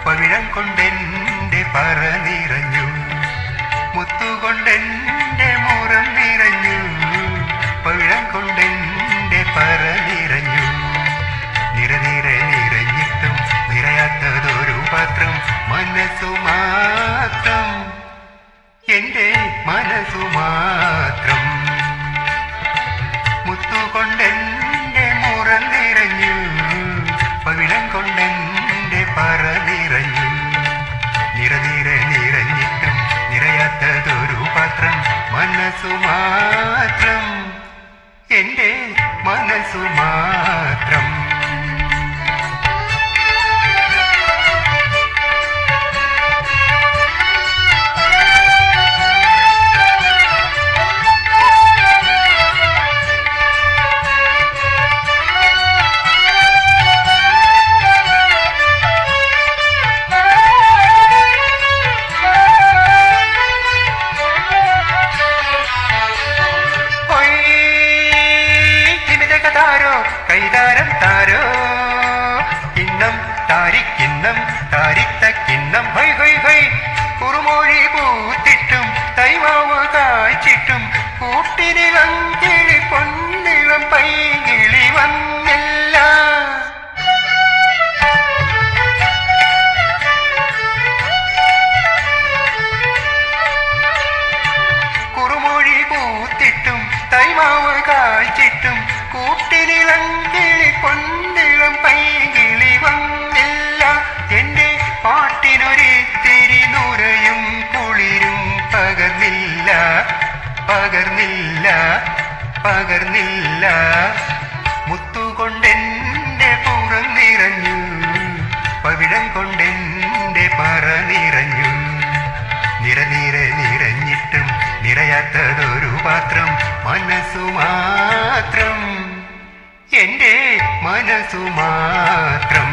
പവിഴം കൊണ്ടെന്റെ പറ നിറഞ്ഞു, മുത്തുകൊണ്ടെന്റെ മുറം നിറഞ്ഞു, പവിഴം കൊണ്ടെന്റെ പറ നിറഞ്ഞു. നിറനിറെ നിറഞ്ഞിട്ടും നിറയാത്തതൊരു പാത്രം മനസ്സു മാത്രം, എന്റെ മനസ്സു മാത്രം. മുത്തുകൊണ്ടെന്റെ മുറം നിറഞ്ഞു, പവിഴം കൊണ്ടെന്റെ പറ നിറഞ്ഞു. നിറനിറെ നിറഞ്ഞിട്ടും നിറയാത്തതൊരു പാത്രം മനസ്സു മാത്രം, എന്റെ മനസ്സു മാത്രം. കൈതാരം താരോ കിണ്ണം താരിക്കിണ്ണം താരിത്തക്കിണ്ണം ഹൈ ഹൈ ഹൈ. കുറുമൊഴി പൂത്തിട്ടും തൈമാവ് കായ്ച്ചിട്ടും കൂട്ടിനിളം കിളി പൊന്നിളം പൈകിളി വന്നില്ല. കുറുമൊഴി പൂത്തിട്ടും തൈമാവ് കായ്ച്ചിട്ടും കൂട്ടിനിളം കിളി പൊന്നിളം പൈകിളി വന്നില്ല. എന്റെ പാട്ടിനൊരിത്തിരി നുരയും കുളിരും പകർന്നില്ല, പകർന്നില്ല, പകർന്നില്ല. മുത്തുകൊണ്ടെന്റെ പുറം നിറഞ്ഞു, പവിഴം കൊണ്ടെന്റെ പറ നിറഞ്ഞു. നിറനിറെ നിറഞ്ഞിട്ടും നിറയാത്തതൊരു പാത്രം മനസ്സു മാത്രം, എന്റെ മനസ്സു മാത്രം.